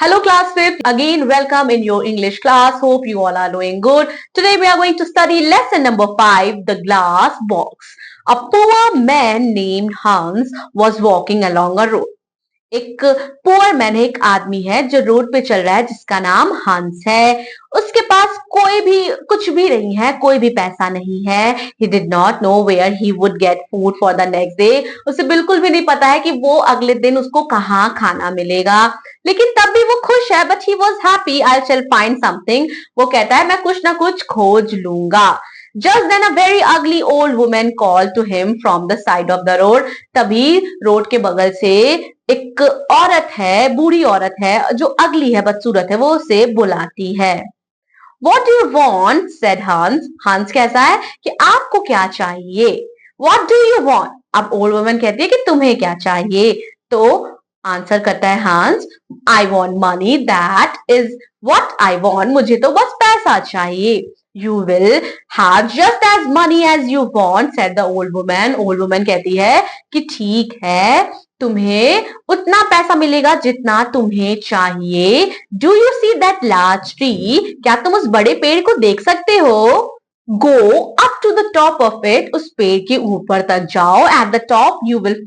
Hello class 5th, again welcome in your English class. Hope you all are doing good. Today we are going to study lesson number 5, the glass box. A poor man named Hans was walking along a road. एक poor man एक आदमी है जो road पे चल रहा है जिसका नाम हंस है। उसके पास कोई भी कुछ भी नहीं है, कोई भी पैसा नहीं है। He did not know where he would get food for the next day. उसे बिल्कुल भी नहीं पता है कि वो अगले दिन उसको कहाँ खाना मिलेगा, लेकिन तब भी वो खुश है। But he was happy, I shell find something. वो कहता है मैं कुछ ना कुछ खोज लूंगा। Just then a very ugly old woman called to him from the side of the road. तभी रोड के बगल से एक औरत है, बूढ़ी औरत है जो अगली है, बदसूरत है, वो उसे बुलाती है। What do you want? said Hans. Hans कहता है कि आपको क्या चाहिए? What do you want? अब ओल्ड वुमन कहती है कि तुम्हें क्या चाहिए? तो आंसर करता है हंस, I want money. That is what I want. मुझे तो बस पैसा चाहिए। You will have just as money as you want, said the old woman. Old woman कहती है कि ठीक है, तुम्हें उतना पैसा मिलेगा जितना तुम्हें चाहिए। Do you see that large tree? क्या तुम उस बड़े पेड़ को देख सकते हो? Go up to the top of it. उस पेड़ के ऊपर तक जाओ। At the top you will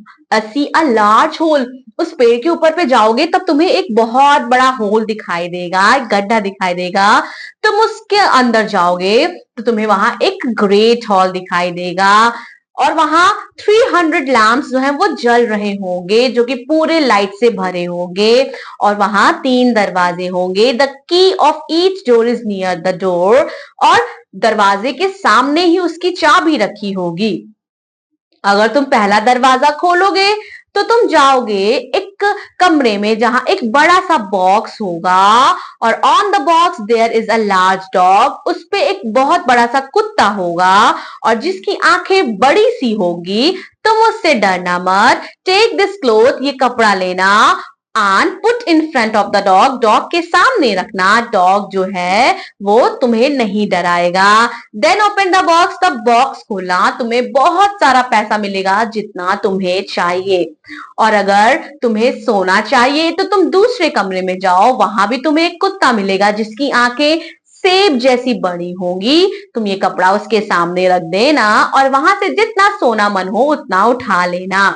see a large hole. उस पेड़ के ऊपर पे जाओगे तब तुम्हें एक बहुत बड़ा होल दिखाई देगा, एक गड्ढा दिखाई देगा। तुम उसके अंदर जाओगे तो तुम्हें वहां एक ग्रेट हॉल दिखाई देगा और वहां 300 लैम्प्स जो हैं वो जल रहे होंगे, जो कि पूरे लाइट से भरे होंगे। और वहां 3 दरवाजे होंगे। The key of each door is near the door. और दरवाजे के सामने ही उसकी चाबी रखी होगी। अगर तुम पहला दरवाजा खोलोगे तो तुम जाओगे एक कमरे में जहां एक बड़ा सा बॉक्स होगा और on the box there is a large dog. उस पे एक बहुत बड़ा सा कुत्ता होगा और जिसकी आंखें बड़ी सी होगी। तुम उससे डरना मत। टेक दिस क्लोथ, ये कपड़ा लेना, and put in front of the dog, dog के सामने रखना। डॉग जो है वो तुम्हें नहीं डराएगा। देन ओपन द बॉक्स, तब बॉक्स खोलना, तुम्हें बहुत सारा पैसा मिलेगा जितना तुम्हें चाहिए। और अगर तुम्हें सोना चाहिए तो तुम दूसरे कमरे में जाओ, वहां भी तुम्हें एक कुत्ता मिलेगा जिसकी आंखें सेब जैसी बड़ी होंगी। तुम ये कपड़ा उसके सामने रख देना और वहां से जितना सोना मन हो उतना उठा लेना।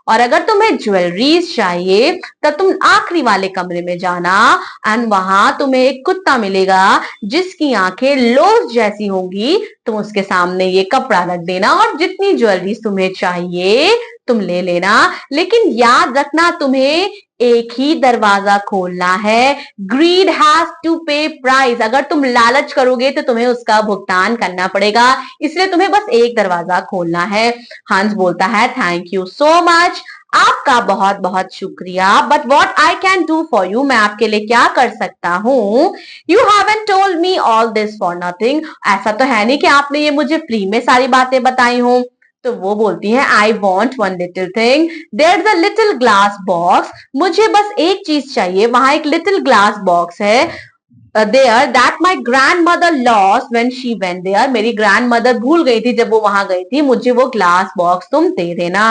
और अगर तुम्हें ज्वेलरीज चाहिए तो तुम आखिरी वाले कमरे में जाना एंड वहां तुम्हें एक कुत्ता मिलेगा जिसकी आंखें लोज जैसी होंगी। तुम उसके सामने ये कपड़ा रख देना और जितनी ज्वेलरीज तुम्हें चाहिए तुम ले लेना। लेकिन याद रखना तुम्हें एक ही दरवाजा खोलना है। ग्रीड हैज टू पे प्राइस। अगर तुम लालच करोगे तो तुम्हें उसका भुगतान करना पड़ेगा, इसलिए तुम्हें बस एक दरवाजा खोलना है। हंस बोलता है थैंक यू सो मच, आपका बहुत बहुत शुक्रिया। But what I can do for you, मैं आपके लिए क्या कर सकता हूँ? You haven't told me all this for nothing. ऐसा तो है नहीं कि आपने ये मुझे फ्री में सारी बातें बताई हों। तो वो बोलती है I want one little thing, there is a little glass box. मुझे बस एक चीज चाहिए, वहां एक लिटिल ग्लास बॉक्स है there that my grandmother lost when she went there. मेरी ग्रैंड मदर भूल गई थी जब वो वहां गई थी, मुझे वो ग्लास बॉक्स तुम दे देना।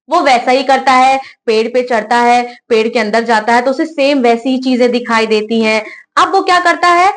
वो वैसा ही करता है, पेड़ पे चढ़ता है, पेड़ के अंदर जाता है तो उसे सेम वैसी ही चीजें दिखाई देती हैं। अब वो क्या करता है,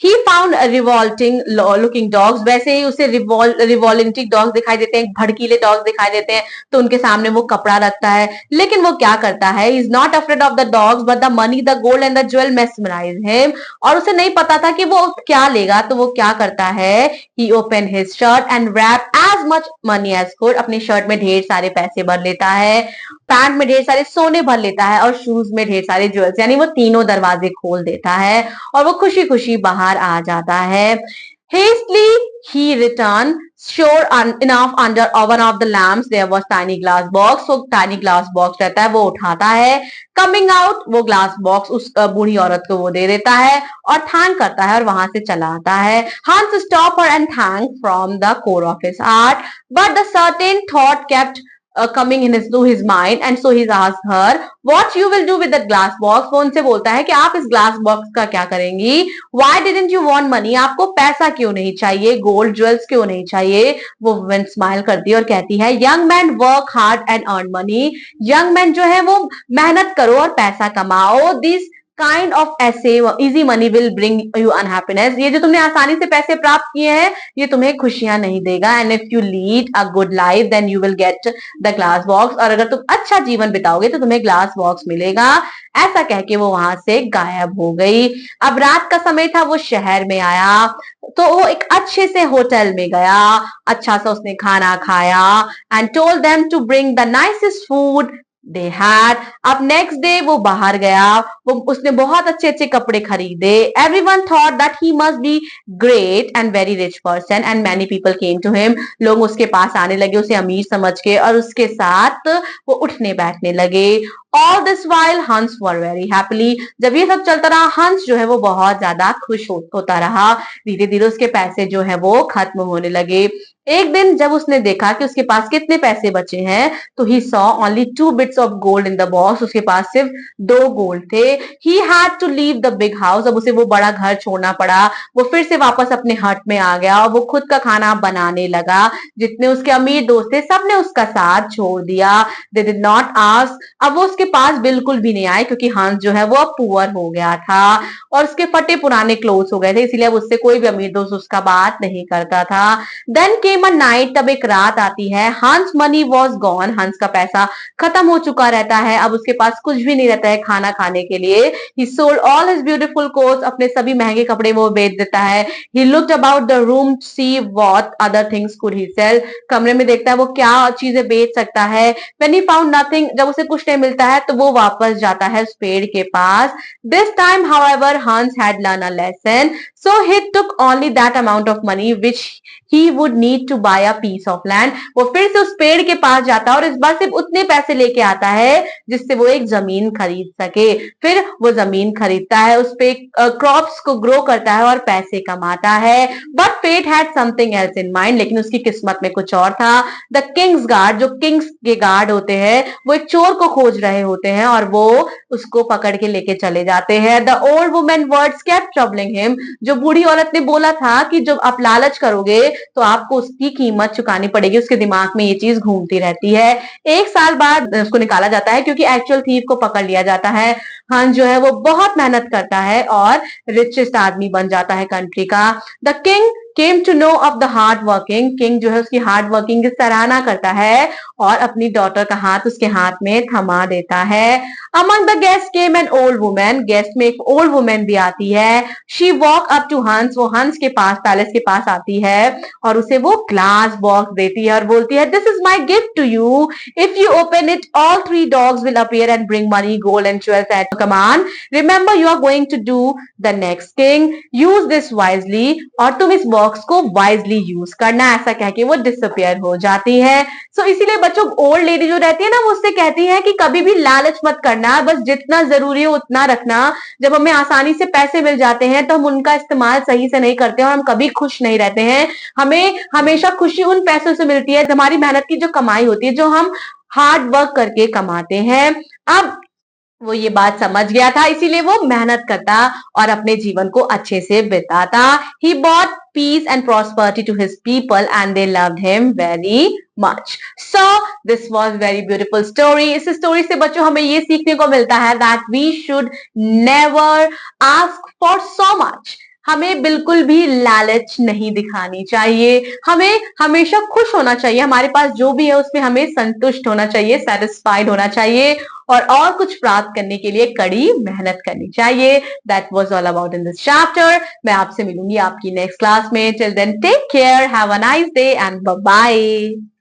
he found revolting looking dogs. वैसे ही उसे रिवॉल्टिंग डॉग्स दिखाई देते हैं, भड़कीले डॉग्स दिखाई देते हैं, तो उनके सामने वो कपड़ा रखता है। लेकिन वो क्या करता है, is not afraid of the dogs but the money the gold and the jewel mesmerise him. और उसे नहीं पता था कि वो क्या लेगा, तो वो क्या करता है, he open his shirt and wrap as much money as could. अपनी शर्ट में ढेर सारे पैसे भर लेता है, पैंट में ढेर सारे सोने भर लेता है और शूज में ढेर सारे ज्वेल्स, यानी वो तीनों दरवाजे खोल देता है और वो खुशी खुशी बाहर आ जाता है। Hastily he returned, sure enough under one of the lamps there was tiny glass box. वो tiny glass box रहता है, वो उठाता है। Coming out, वो glass box उस बूढ़ी औरत को वो दे देता है और थैंक करता है और वहां से चला आता है। Hans stopped her and thanked from the core of his heart, but the certain thought kept coming in his mind, and so he's asked her what you will do with that glass box. वो उनसे बोलता है कि आप इस glass box का क्या करेंगी. Why didn't you want money? आपको पैसा क्यों नहीं चाहिए, गोल्ड ज्वेल्स क्यों नहीं चाहिए. वो वुमेन स्माइल करती है और कहती है young man work hard and earn money. Young man जो है वो मेहनत करो और पैसा कमाओ. दिस काइंड ऑफ ऐसे easy money will bring you unhappiness. ये जो तुमने आसानी से पैसे प्राप्त किए हैं ये तुम्हें खुशियां नहीं देगा. And if you lead a good life then you will get the glass box. और अगर तुम अच्छा जीवन बिताओगे तो तुम्हें ग्लास बॉक्स मिलेगा. ऐसा कह के वो वहां से गायब हो गई. अब रात का समय था, वो शहर में आया तो वो एक अच्छे से होटल में गया. अच्छा सा उसने खाना खाया and told them to bring the nicest food they had. अब नेक्स्ट डे वो बाहर गया, वो उसने बहुत अच्छे अच्छे कपड़े खरीदे. Everyone thought that he must be great and very rich person and many people came to him. लोग उसके पास आने लगे उसे अमीर समझ के और उसके साथ वो उठने बैठने लगे. ऑल दिस वाइल हंस वर वेरी हैप्पीली. जब ये सब चलता रहा हंस जो है वो बहुत ज्यादा खुश होता रहा. धीरे धीरे उसके पैसे जो है वो खत्म होने लगे. एक दिन जब उसने देखा कि उसके पास कितने पैसे बचे हैं तो he saw only 2 bits of gold in the box. उसके पास सिर्फ 2 गोल्ड थे. He had to leave the big house. अब उसे वो बड़ा घर छोड़ना पड़ा. वो फिर से वापस अपने हट में आ गया और वो खुद का खाना बनाने लगा. जितने उसके अमीर दोस्त थे सबने उसका साथ छोड़ दिया. They did not ask. अब वो उसके पास बिल्कुल भी नहीं आए क्योंकि हंस जो है वो अब पुअर हो गया था और उसके फटे पुराने क्लोथ्स हो गए थे. इसीलिए अब उससे कोई भी अमीर दोस्त उसका बात नहीं करता था. Then came a night. तब एक रात आती है. हंस मनी वॉज गॉन. हंस का पैसा खत्म हो चुका रहता है. अब उसके पास कुछ भी नहीं रहता है खाना खाने के लिए. He sold all his beautiful clothes. अपने सभी महंगे कपड़े वो बेच देता है. He looked about the room to see what other things could he sell. कमरे में देखता है वो क्या चीजें बेच सकता है. When he found nothing. जब उसे कुछ नहीं मिलता है तो वो वापस जाता है उस पेड़ के पास. दिस टाइम हाउएवर हंस had learn a lesson. So he took only that amount of money which he would need to buy a piece of land. वो फिर से उस पेड़ के पास जाता है और इस बार सिर्फ उतने पैसे लेके आता है जिससे वो एक जमीन खरीद सके. फिर वो जमीन खरीदता है, उस पे क्रॉप्स को ग्रो करता है और पैसे कमाता है. But fate had something else in mind. लेकिन उसकी किस्मत में कुछ और था. The king's guard. जो किंग्स के गार्ड होते हैं वो एक चोर को खोज रहे होते हैं और वो उसको पकड़ के लेके चले जाते हैं. The old women words kept troubling him. जो बूढ़ी औरत ने बोला था कि जब आप लालच करोगे तो आपको उसकी कीमत चुकानी पड़ेगी. उसके दिमाग में ये चीज घूमती रहती है. 1 साल बाद उसको निकाला जाता है क्योंकि एक्चुअल थीफ को पकड़ लिया जाता है. हंस जो है वो बहुत मेहनत करता है और रिचेस्ट आदमी बन जाता है कंट्री का. The king came to know of the hard working. King जो है उसकी हार्ड वर्किंग की सराहना करता है और अपनी डॉटर का हाथ उसके हाथ में थमा देता है. Among the guest came an old women. Guest में एक ओल्ड वुमेन भी आती है. शी वॉक अप टू हंस. वो हंस के पास, पैलेस के पास आती है और उसे वो ग्लास बॉक्स देती है और बोलती है this is my gift to you. If you open it all 3 dogs will appear and bring money gold and jewels at command. Remember you are going to do the next thing. Use this wisely. और तुम इस box को wisely use करना. ऐसा कह के वो disappear हो जाती है. सो इसीलिए बच्चों ओल्ड लेडी जो रहती है ना वो उससे कहती है कि कभी भी लालच मत करना, बस जितना जरूरी हो उतना रखना. जब हमें आसानी से पैसे मिल जाते हैं तो हम उनका इस्तेमाल सही से नहीं करते और हम कभी खुश नहीं रहते हैं. हमें हमेशा खुशी उन पैसों से मिलती है हमारी मेहनत की जो कमाई होती है, जो हम हार्ड वर्क करके कमाते हैं. अब वो ये बात समझ गया था इसीलिए वो मेहनत करता और अपने जीवन को अच्छे से बिताता. He brought peace and prosperity to his people and they loved him very much. So this was very beautiful story. इस स्टोरी से बच्चों हमें ये सीखने को मिलता है that we should never ask for so much. हमें बिल्कुल भी लालच नहीं दिखानी चाहिए. हमें हमेशा खुश होना चाहिए. हमारे पास जो भी है उसमें हमें संतुष्ट होना चाहिए, सेटिस्फाइड होना चाहिए और कुछ प्राप्त करने के लिए कड़ी मेहनत करनी चाहिए. That was all about in this chapter. मैं आपसे मिलूंगी आपकी नेक्स्ट क्लास में. Till then take care, have a nice day and bye bye.